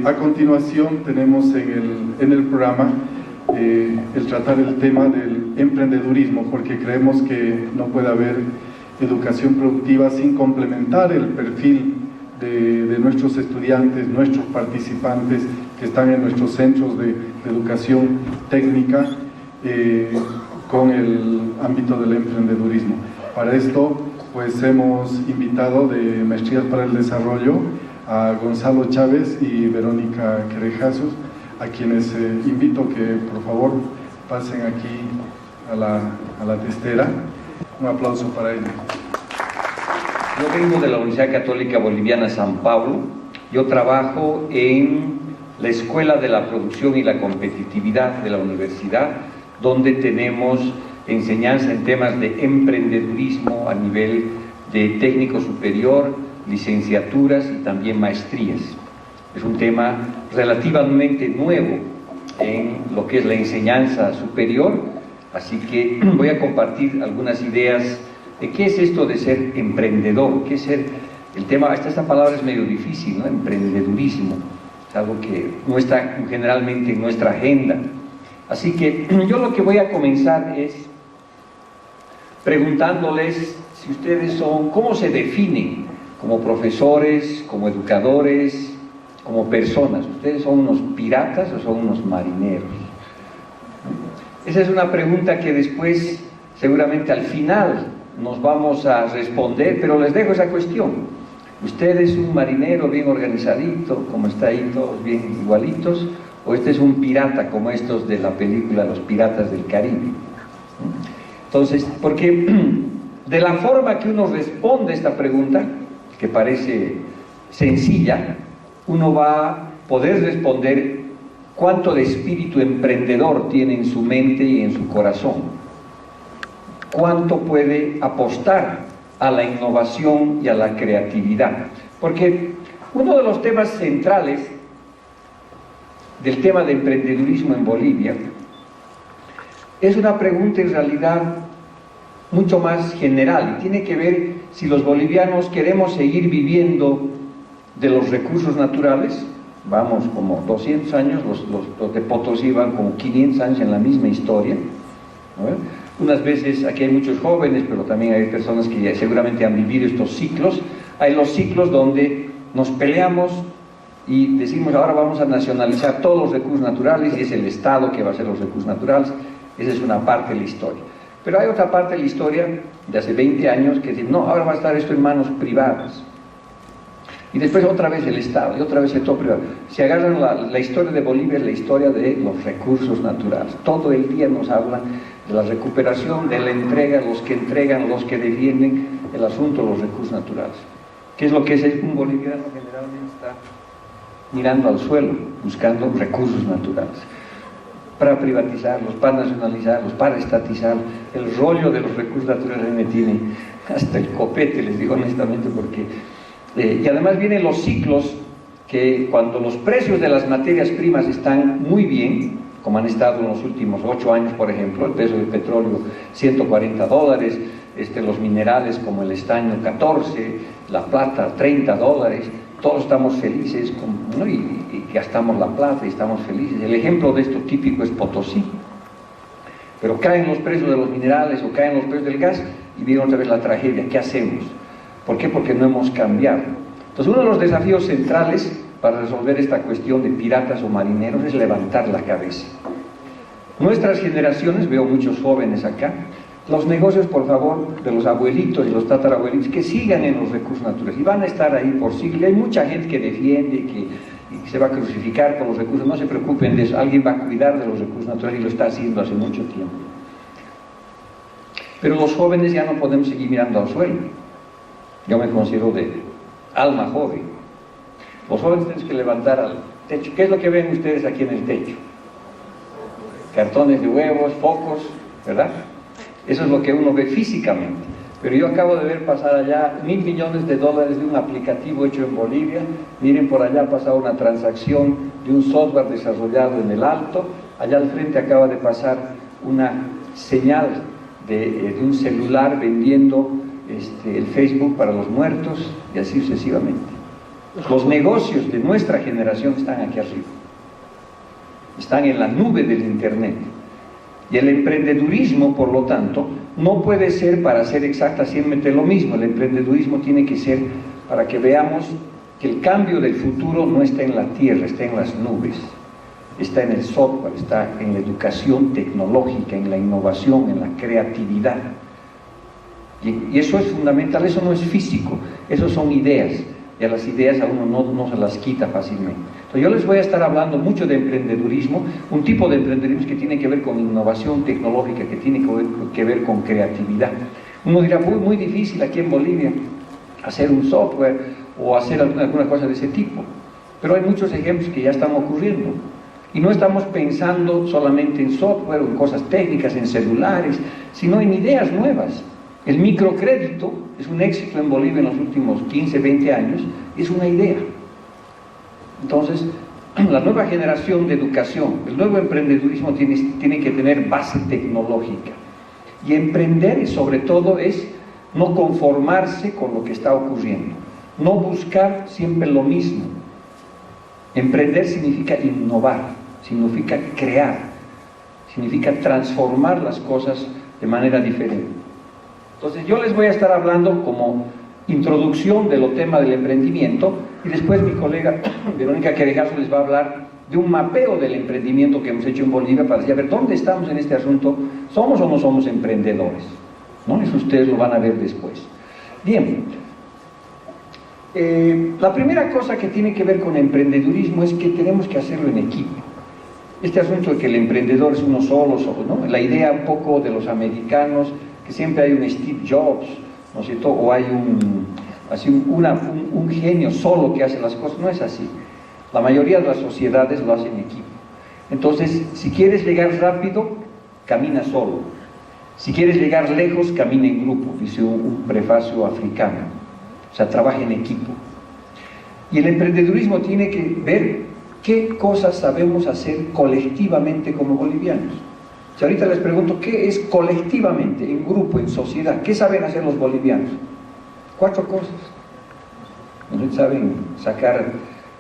A continuación tenemos en el programa el tratar el tema del emprendedurismo, porque creemos que no puede haber educación productiva sin complementar el perfil de nuestros estudiantes, nuestros participantes que están en nuestros centros de educación técnica con el ámbito del emprendedurismo. Para esto, pues hemos invitado de Maestrías para el Desarrollo a Gonzalo Chávez y Verónica Querejazos, a quienes invito que por favor pasen aquí a la testera. Un aplauso para ellos. Yo vengo de la Universidad Católica Boliviana San Pablo. Yo trabajo en la Escuela de la Producción y la Competitividad de la universidad, donde tenemos enseñanza en temas de emprendedurismo a nivel de técnico superior, licenciaturas y también maestrías. Es un tema relativamente nuevo en lo que es la enseñanza superior, así que voy a compartir algunas ideas de qué es esto de ser emprendedor, qué es ser el tema. Esta palabra es medio difícil, ¿no? Emprendedurismo, es algo que no está generalmente en nuestra agenda. Así que yo lo que voy a comenzar es preguntándoles si ustedes son, ¿cómo se definen como profesores, como educadores, como personas? ¿Ustedes son unos piratas o son unos marineros? Esa es una pregunta que después, seguramente al final, nos vamos a responder, pero les dejo esa cuestión. ¿Usted es un marinero bien organizadito, como está ahí todos bien igualitos? ¿O este es un pirata como estos de la película Los Piratas del Caribe? Entonces, porque de la forma que uno responde esta pregunta, que parece sencilla, uno va a poder responder cuánto de espíritu emprendedor tiene en su mente y en su corazón, cuánto puede apostar a la innovación y a la creatividad. Porque uno de los temas centrales del tema de emprendedurismo en Bolivia es una pregunta en realidad mucho más general y tiene que ver si los bolivianos queremos seguir viviendo de los recursos naturales. Vamos como 200 años, los de Potosí van como 500 años en la misma historia, ¿no? Unas veces aquí hay muchos jóvenes, pero también hay personas que seguramente han vivido estos ciclos. Hay los ciclos donde nos peleamos y decimos ahora vamos a nacionalizar todos los recursos naturales y es el Estado que va a hacer los recursos naturales. Esa es una parte de la historia. Pero hay otra parte de la historia de hace 20 años que dice, no, ahora va a estar esto en manos privadas. Y después otra vez el Estado, y otra vez el todo privado. Si agarran la historia de Bolivia, es la historia de los recursos naturales. Todo el día nos hablan de la recuperación, de la entrega, los que entregan, los que defienden el asunto de los recursos naturales. ¿Qué es lo que es un boliviano? Generalmente está mirando al suelo, buscando recursos naturales, para privatizarlos, para nacionalizarlos, para estatizarlos. El rollo de los recursos naturales me tiene hasta el copete, les digo honestamente, porque... y además vienen los ciclos que cuando los precios de las materias primas están muy bien, como han estado en los últimos 8 años, por ejemplo, el precio del petróleo $140, los minerales como el estaño 14, la plata $30, todos estamos felices, ¿no? y gastamos la plata y estamos felices. El ejemplo de esto típico es Potosí. Pero caen los precios de los minerales o caen los precios del gas y viene otra vez la tragedia. ¿Qué hacemos? ¿Por qué? Porque no hemos cambiado. Entonces, uno de los desafíos centrales para resolver esta cuestión de piratas o marineros es levantar la cabeza. Nuestras generaciones, veo muchos jóvenes acá, los negocios, por favor, de los abuelitos y los tatarabuelitos, que sigan en los recursos naturales y van a estar ahí por siglos. Hay mucha gente que defiende y se va a crucificar por los recursos. No se preocupen de eso, alguien va a cuidar de los recursos naturales y lo está haciendo hace mucho tiempo. Pero los jóvenes ya no podemos seguir mirando al suelo. Yo me considero de alma joven. Los jóvenes tienen que levantar al techo. ¿Qué es lo que ven ustedes aquí en el techo? Cartones de huevos, focos, ¿verdad? Eso es lo que uno ve físicamente. Pero yo acabo de ver pasar allá $1.000 millones de un aplicativo hecho en Bolivia. Miren, por allá ha pasado una transacción de un software desarrollado en el Alto. Allá al frente acaba de pasar una señal de un celular vendiendo el Facebook para los muertos y así sucesivamente. Los negocios de nuestra generación están aquí arriba, están en la nube del Internet. Y el emprendedurismo, por lo tanto, no puede ser, para ser exacta, siempre lo mismo. El emprendedurismo tiene que ser para que veamos que el cambio del futuro no está en la tierra, está en las nubes, está en el software, está en la tecnológica, en la innovación, en la creatividad. Y eso es fundamental, eso no es físico, eso son ideas. Y a las ideas a uno no se las quita fácilmente. Entonces yo les voy a estar hablando mucho de emprendedurismo, un tipo de emprendedurismo que tiene que ver con innovación tecnológica, que tiene que ver con creatividad. Uno dirá, muy difícil aquí en Bolivia hacer un software o hacer alguna cosa de ese tipo. Pero hay muchos ejemplos que ya están ocurriendo. Y no estamos pensando solamente en software o en cosas técnicas, en celulares, sino en ideas nuevas. El microcrédito es un éxito en Bolivia en los últimos 15, 20 años, es una idea. Entonces, la nueva generación de educación, el nuevo emprendedurismo tiene que tener base tecnológica. Y emprender, sobre todo, es no conformarse con lo que está ocurriendo, no buscar siempre lo mismo. Emprender significa innovar, significa crear, significa transformar las cosas de manera diferente. Entonces yo les voy a estar hablando como introducción de lo tema del emprendimiento y después mi colega Verónica Querejazo les va a hablar de un mapeo del emprendimiento que hemos hecho en Bolivia para decir, a ver, ¿dónde estamos en este asunto? ¿Somos o no somos emprendedores? ¿No? Eso ustedes lo van a ver después. Bien, la primera cosa que tiene que ver con emprendedurismo es que tenemos que hacerlo en equipo. Este asunto de que el emprendedor es uno solo, ¿no? La idea un poco de los americanos, que siempre hay un Steve Jobs, ¿no es cierto? O hay un genio solo que hace las cosas. No es así. La mayoría de las sociedades lo hacen en equipo. Entonces, si quieres llegar rápido, camina solo. Si quieres llegar lejos, camina en grupo, dice un prefacio africano. O sea, trabaja en equipo. Y el emprendedurismo tiene que ver qué cosas sabemos hacer colectivamente como bolivianos. Si ahorita les pregunto, ¿qué es colectivamente, en grupo, en sociedad? ¿Qué saben hacer los bolivianos? 4 cosas. Saben sacar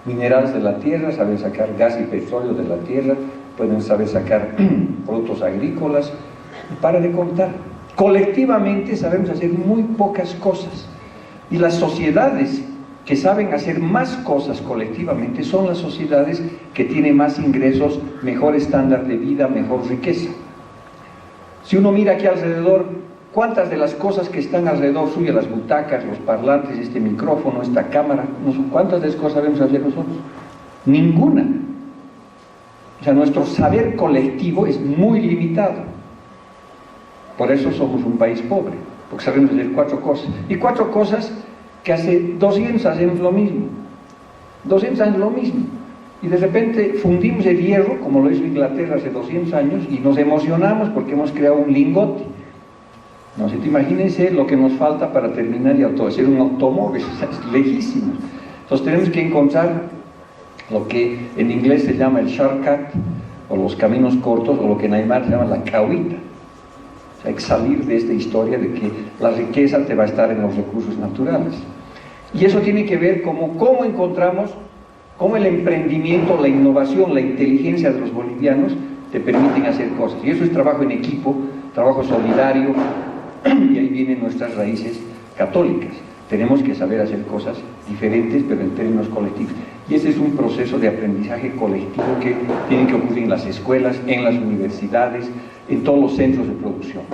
minerales de la tierra, saben sacar gas y petróleo de la tierra, pueden saber sacar productos agrícolas, y para de contar. Colectivamente sabemos hacer muy pocas cosas. Y las sociedades que saben hacer más cosas colectivamente son las sociedades que tienen más ingresos, mejor estándar de vida, mejor riqueza. Si uno mira aquí alrededor, ¿cuántas de las cosas que están alrededor suya, las butacas, los parlantes, este micrófono, esta cámara, cuántas de esas cosas sabemos hacer nosotros? Ninguna. O sea, nuestro saber colectivo es muy limitado. Por eso somos un país pobre, porque sabemos hacer 4 cosas. Y 4 cosas que hace 200 hacemos lo mismo. 200 años lo mismo. Y de repente fundimos el hierro, como lo hizo Inglaterra hace 200 años, y nos emocionamos porque hemos creado un lingote. No sé, imagínense lo que nos falta para terminar y hacer un automóvil, es lejísimo. Entonces tenemos que encontrar lo que en inglés se llama el shortcut, o los caminos cortos, o lo que en aymara se llama la cahuita. O sea, hay que salir de esta historia de que la riqueza te va a estar en los recursos naturales. Y eso tiene que ver cómo encontramos, cómo el emprendimiento, la innovación, la inteligencia de los bolivianos te permiten hacer cosas. Y eso es trabajo en equipo, trabajo solidario, y ahí vienen nuestras raíces católicas. Tenemos que saber hacer cosas diferentes, pero en términos colectivos. Y ese es un proceso de aprendizaje colectivo que tiene que ocurrir en las escuelas, en las universidades, en todos los centros de producción.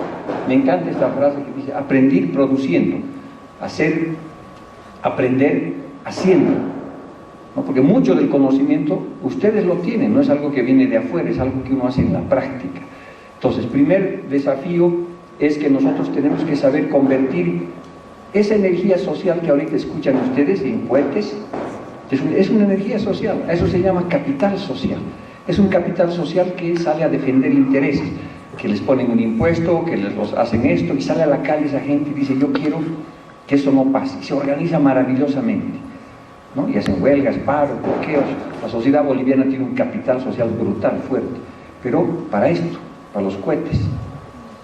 Me encanta esta frase que dice, aprender produciendo, aprender haciendo. ¿No? Porque mucho del conocimiento ustedes lo tienen, no es algo que viene de afuera, es algo que uno hace en la práctica. Entonces, primer desafío es que nosotros tenemos que saber convertir esa energía social que ahorita escuchan ustedes en cohetes, es una energía social, a eso se llama capital social. Es un capital social que sale a defender intereses, que les ponen un impuesto, que les hacen esto, y sale a la calle esa gente y dice, yo quiero que eso no pase, y se organiza maravillosamente, ¿no? Y hacen huelgas, paros, bloqueos. La sociedad boliviana tiene un capital social brutal, fuerte, pero para esto, para los cohetes,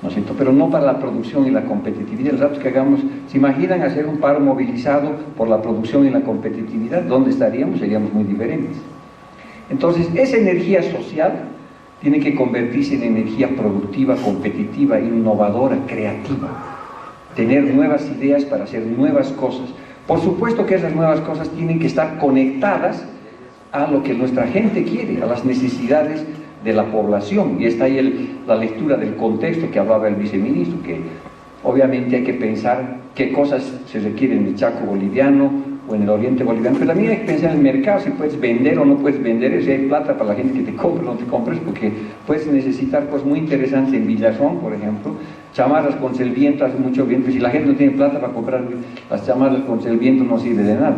¿no es cierto? pero no para la producción y la competitividad. El rato que hagamos, ¿se imaginan hacer un paro movilizado por la producción y la competitividad? ¿Dónde estaríamos? Seríamos muy diferentes. Entonces, esa energía social tiene que convertirse en energía productiva, competitiva, innovadora, creativa. Tener nuevas ideas para hacer nuevas cosas. Por supuesto que esas nuevas cosas tienen que estar conectadas a lo que nuestra gente quiere, a las necesidades de la población. Y está ahí la lectura del contexto que hablaba el viceministro, que obviamente hay que pensar qué cosas se requieren en el Chaco boliviano o en el oriente boliviano, pero también hay que pensar en el mercado, si puedes vender o no puedes vender, si hay plata para la gente que te compre o no te compres, porque puedes necesitar cosas muy interesantes en Villazón, por ejemplo, chamarras con el viento, hace mucho viento, si la gente no tiene plata para comprar las chamarras con el viento no sirve de nada.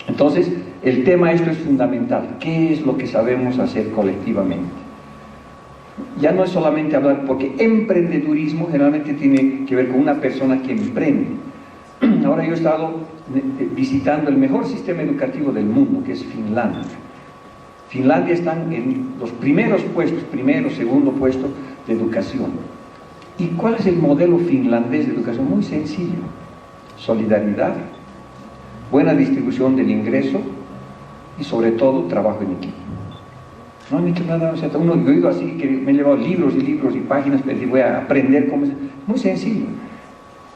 Entonces, el tema esto es fundamental, ¿qué es lo que sabemos hacer colectivamente? Ya no es solamente hablar, porque emprendedurismo generalmente tiene que ver con una persona que emprende. Ahora yo he estado visitando el mejor sistema educativo del mundo, que es Finlandia. Finlandia está en los primeros puestos, primero, segundo puesto de educación. ¿Y cuál es el modelo finlandés de educación? Muy sencillo: solidaridad, buena distribución del ingreso y sobre todo trabajo en equipo. No han hecho nada, o sea, yo he ido así, que me he llevado libros y libros y páginas, pero voy a aprender cómo es. Muy sencillo.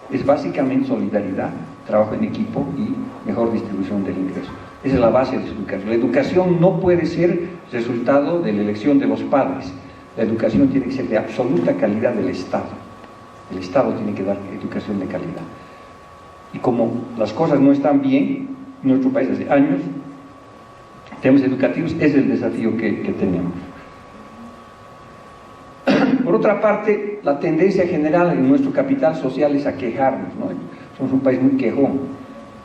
Es básicamente solidaridad, trabajo en equipo y mejor distribución del ingreso. Esa es la base de su educación. La educación no puede ser resultado de la elección de los padres. La educación tiene que ser de absoluta calidad del Estado. El Estado tiene que dar educación de calidad. Y como las cosas no están bien en nuestro país hace años, temas educativos es el desafío que tenemos. Por otra parte, la tendencia general en nuestro capital social es a quejarnos, ¿no? Somos un país muy quejón,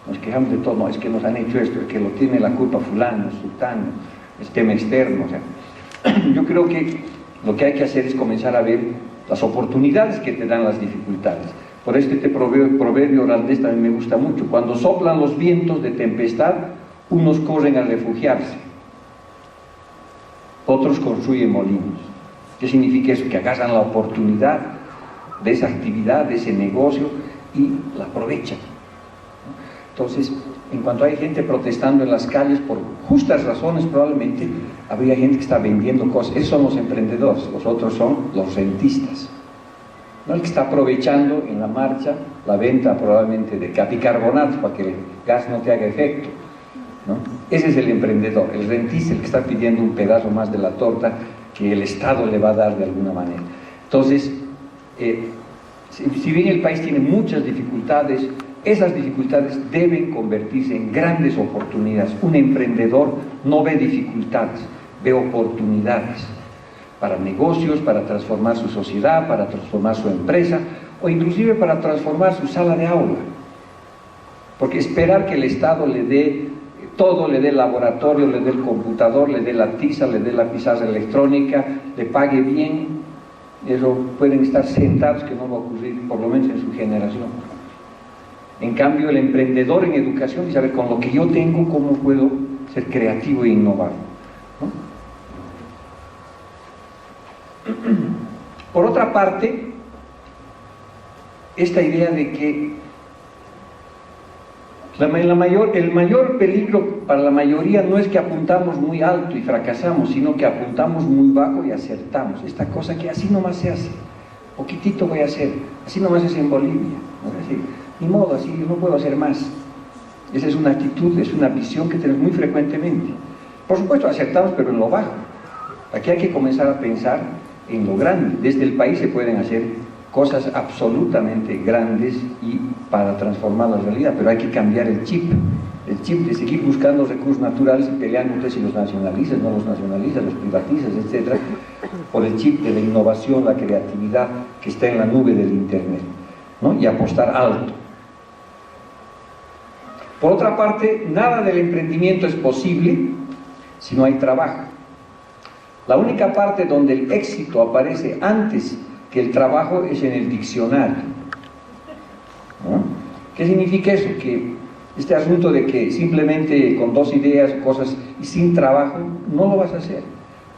nos quejamos de todo, no, es que nos han hecho esto, es que lo tiene la culpa fulano, sultano, es tema externo, o sea. Yo creo que lo que hay que hacer es comenzar a ver las oportunidades que te dan las dificultades. Por eso este proverbio holandés también me gusta mucho: cuando soplan los vientos de tempestad, unos corren a refugiarse, otros construyen molinos. ¿Qué significa eso? Que agarran la oportunidad de esa actividad, de ese negocio y la aprovechan. Entonces, en cuanto hay gente protestando en las calles por justas razones, probablemente habría gente que está vendiendo cosas. Esos son los emprendedores, los otros son los rentistas, ¿no? El que está aprovechando en la marcha la venta probablemente de bicarbonatos para que el gas no te haga efecto, ¿no? Ese es el emprendedor. El rentista, el que está pidiendo un pedazo más de la torta que el Estado le va a dar de alguna manera. Entonces, si bien el país tiene muchas dificultades, esas dificultades deben convertirse en grandes oportunidades. Un emprendedor no ve dificultades, ve oportunidades para negocios, para transformar su sociedad, para transformar su empresa, o inclusive para transformar su sala de aula. Porque esperar que el Estado le dé todo, le dé el laboratorio, le dé el computador, le dé la tiza, le dé la pizarra electrónica, le pague bien, eso pueden estar sentados que no va a ocurrir, por lo menos en su generación. En cambio, el emprendedor en educación dice: a ver, con lo que yo tengo, ¿cómo puedo ser creativo e innovar? ¿No? Por otra parte, esta idea de que el mayor peligro para la mayoría no es que apuntamos muy alto y fracasamos, sino que apuntamos muy bajo y acertamos. Esta cosa que así nomás se hace, poquitito voy a hacer, así nomás es en Bolivia, ¿no? Así, ni modo, así no puedo hacer más. Esa es una actitud, es una visión que tenemos muy frecuentemente. Por supuesto acertamos, pero en lo bajo. Aquí hay que comenzar a pensar en lo grande. Desde el país se pueden hacer cosas absolutamente grandes y para transformar la realidad, pero hay que cambiar el chip de seguir buscando recursos naturales y peleando entre si los nacionalizas, no los nacionalizas, los privatizas, etc., por el chip de la innovación, la creatividad que está en la nube del internet, ¿no? Y apostar alto. Por otra parte, nada del emprendimiento es posible si no hay trabajo. La única parte donde el éxito aparece antes que el trabajo es en el diccionario, ¿no? ¿Qué significa eso? Que este asunto de que simplemente con dos ideas, cosas y sin trabajo, no lo vas a hacer.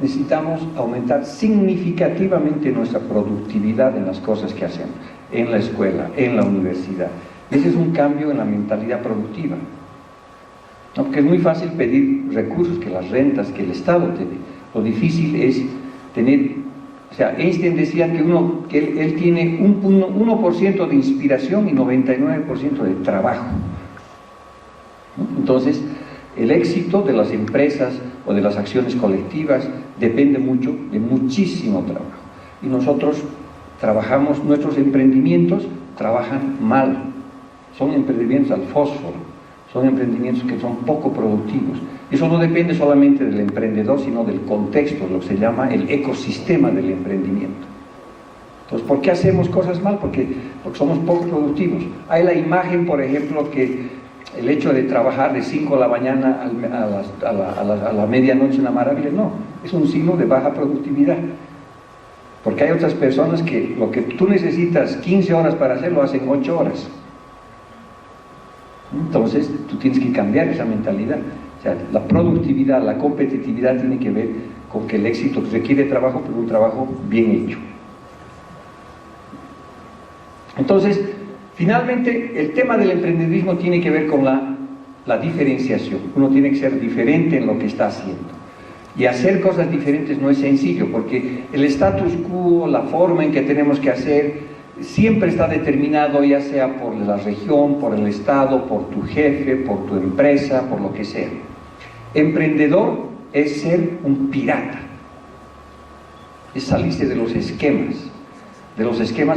necesitamos aumentar significativamente nuestra productividad en las cosas que hacemos, en la escuela, en la universidad. Ese es un cambio en la mentalidad productiva. ¿No? Porque es muy fácil pedir recursos, que las rentas, que el Estado te dé. Lo difícil es tener, o sea, Einstein decía que él tiene un 1% de inspiración y 99% de trabajo. ¿No? Entonces, el éxito de las empresas o de las acciones colectivas depende mucho de muchísimo trabajo. Y nosotros trabajamos, nuestros emprendimientos trabajan mal. Son emprendimientos al fósforo, son emprendimientos que son poco productivos. Eso no depende solamente del emprendedor, sino del contexto, lo que se llama el ecosistema del emprendimiento. Entonces, ¿por qué hacemos cosas mal? Porque somos poco productivos. Hay la imagen, por ejemplo, que el hecho de trabajar de 5 de la mañana a la medianoche es una maravilla. No, es un signo de baja productividad. Porque hay otras personas que lo que tú necesitas 15 horas para hacer, lo hacen 8 horas. Entonces, tú tienes que cambiar esa mentalidad. O sea, la productividad, la competitividad tiene que ver con que el éxito requiere trabajo, pero un trabajo bien hecho. Entonces, finalmente, el tema del emprendedurismo tiene que ver con la diferenciación. Uno tiene que ser diferente en lo que está haciendo. Y hacer cosas diferentes no es sencillo, porque el status quo, la forma en que tenemos que hacer, siempre está determinado, ya sea por la región, por el Estado, por tu jefe, por tu empresa, por lo que sea. Emprendedor es ser un pirata, es salirse de los esquemas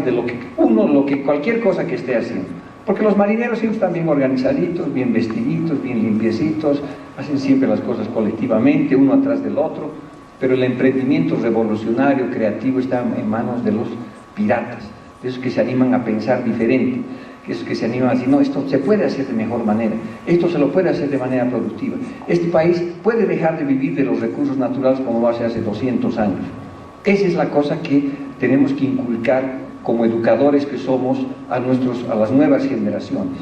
de lo que cualquier cosa que esté haciendo. Porque los marineros siempre están bien organizaditos, bien vestiditos, bien limpiecitos, hacen siempre las cosas colectivamente, uno atrás del otro, pero el emprendimiento revolucionario, creativo, está en manos de los piratas, de esos que se animan a pensar diferente, de esos que se animan a decir, no, esto se puede hacer de mejor manera, esto se lo puede hacer de manera productiva, este país puede dejar de vivir de los recursos naturales como lo hace 200 años. Esa es la cosa que tenemos que inculcar como educadores que somos a las nuevas generaciones.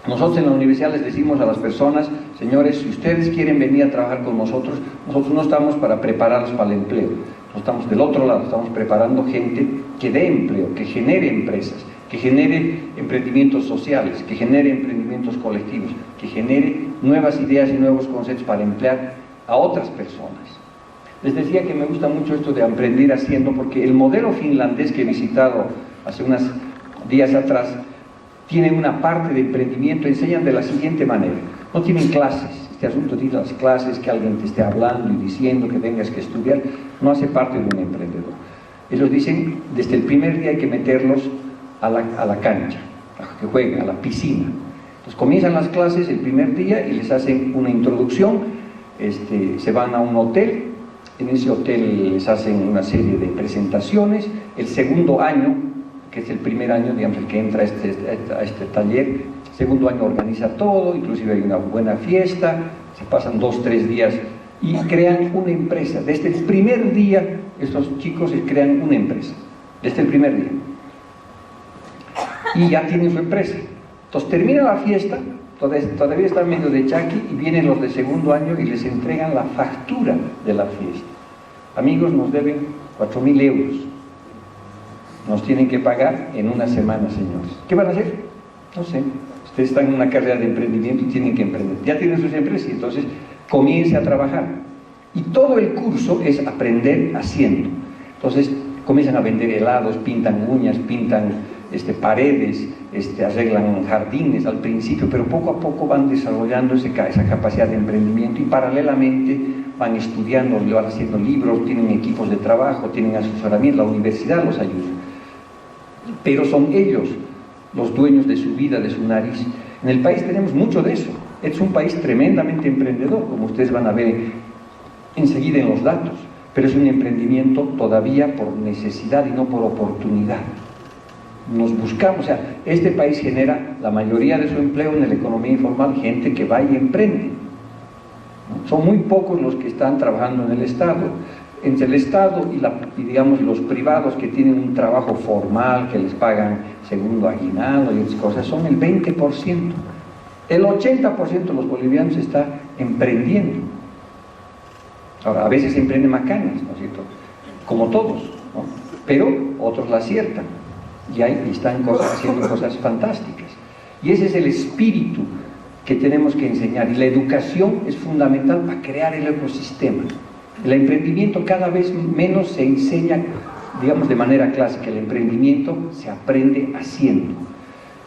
Nosotros en la universidad les decimos a las personas, señores, si ustedes quieren venir a trabajar con nosotros no estamos para prepararlos para el empleo, no estamos del otro lado, estamos preparando gente que dé empleo, que genere empresas, que genere emprendimientos sociales, que genere emprendimientos colectivos, que genere nuevas ideas y nuevos conceptos para emplear a otras personas. Les decía que me gusta mucho esto de aprender haciendo, porque el modelo finlandés que he visitado hace unos días atrás tiene una parte de emprendimiento, enseñan de la siguiente manera: no tienen clases, este asunto de las clases, que alguien te esté hablando y diciendo que tengas que estudiar, no hace parte de un emprendedor. Ellos dicen, desde el primer día hay que meterlos a la cancha, a que jueguen, a la piscina. Entonces comienzan las clases el primer día y les hacen una introducción, se van a un hotel. En ese hotel les hacen una serie de presentaciones. El segundo año, que es el primer año, digamos, el que entra a este taller, el segundo año organiza todo, inclusive hay una buena fiesta, se pasan 2-3 días y crean una empresa. Desde el primer día, estos chicos crean una empresa, desde el primer día. Y ya tienen su empresa. Entonces termina la fiesta, todavía están medio de chaki, y vienen los de segundo año y les entregan la factura de la fiesta. Amigos, nos deben 4.000 euros. Nos tienen que pagar en una semana, señores. ¿Qué van a hacer? No sé. Ustedes están en una carrera de emprendimiento y tienen que emprender. Ya tienen sus empresas y entonces comience a trabajar. Y todo el curso es aprender haciendo. Entonces comienzan a vender helados, pintan uñas, pintan paredes, arreglan jardines al principio, pero poco a poco van desarrollando esa capacidad de emprendimiento y paralelamente van estudiando, le van haciendo libros, tienen equipos de trabajo, tienen asesoramiento, la universidad los ayuda. Pero son ellos los dueños de su vida, de su nariz. En el país tenemos mucho de eso. Es un país tremendamente emprendedor, como ustedes van a ver enseguida en los datos, pero es un emprendimiento todavía por necesidad y no por oportunidad. Nos buscamos, o sea, este país genera la mayoría de su empleo en la economía informal, gente que va y emprende. Son muy pocos los que están trabajando en el Estado. Entre el Estado y digamos los privados que tienen un trabajo formal, que les pagan segundo aguinaldo y otras cosas, son el 20%. El 80% de los bolivianos está emprendiendo. Ahora, a veces se emprenden macanas, ¿no es cierto? Como todos, ¿no? Pero otros la aciertan y ahí están haciendo cosas fantásticas. Y ese es el espíritu que tenemos que enseñar, y la educación es fundamental para crear el ecosistema. El emprendimiento cada vez menos se enseña, digamos, de manera clásica. El emprendimiento se aprende haciendo,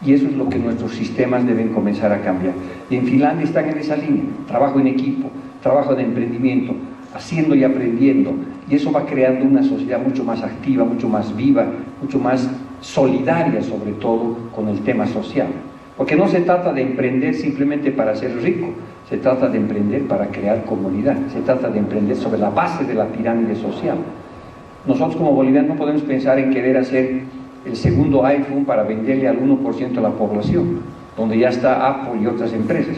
y eso es lo que nuestros sistemas deben comenzar a cambiar. Y en Finlandia están en esa línea: trabajo en equipo, trabajo de emprendimiento, haciendo y aprendiendo, y eso va creando una sociedad mucho más activa, mucho más viva, mucho más solidaria, sobre todo con el tema social. Porque no se trata de emprender simplemente para ser rico, se trata de emprender para crear comunidad, se trata de emprender sobre la base de la pirámide social. Nosotros como bolivianos no podemos pensar en querer hacer el segundo iPhone para venderle al 1% de la población, donde ya está Apple y otras empresas.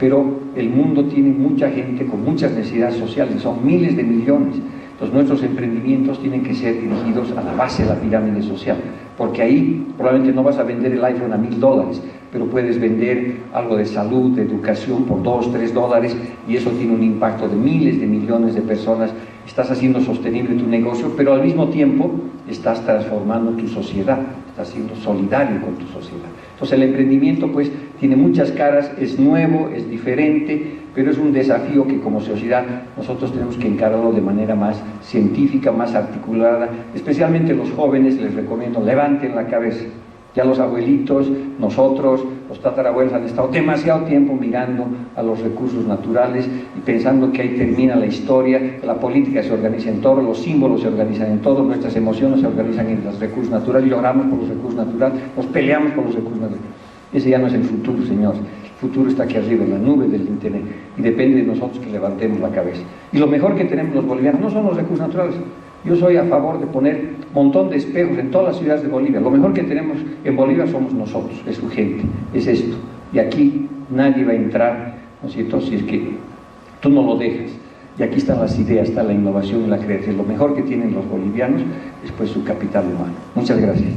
Pero el mundo tiene mucha gente con muchas necesidades sociales, son miles de millones. Entonces nuestros emprendimientos tienen que ser dirigidos a la base de la pirámide social, porque ahí probablemente no vas a vender el iPhone a $1000, pero puedes vender algo de salud, de educación por $2, $3, y eso tiene un impacto de miles de millones de personas. Estás haciendo sostenible tu negocio, pero al mismo tiempo estás transformando tu sociedad, estás siendo solidario con tu sociedad. Entonces el emprendimiento pues tiene muchas caras, es nuevo, es diferente, pero es un desafío que como sociedad nosotros tenemos que encararlo de manera más científica, más articulada. Especialmente los jóvenes les recomiendo, levanten la cabeza. Ya los abuelitos, nosotros, los tatarabuelos han estado demasiado tiempo mirando a los recursos naturales y pensando que ahí termina la historia, que la política se organiza en todo, los símbolos se organizan en todo, nuestras emociones se organizan en los recursos naturales, lloramos por los recursos naturales, nos peleamos por los recursos naturales. Ese ya no es el futuro, señores. El futuro está aquí arriba, en la nube del internet, y depende de nosotros que levantemos la cabeza. Y lo mejor que tenemos los bolivianos no son los recursos naturales. Yo soy a favor de poner un montón de espejos en todas las ciudades de Bolivia. Lo mejor que tenemos en Bolivia somos nosotros, es su gente, es esto. Y aquí nadie va a entrar, ¿no es cierto?, si es que tú no lo dejas. Y aquí están las ideas, está la innovación y la creación. Lo mejor que tienen los bolivianos es pues su capital humano. Muchas gracias.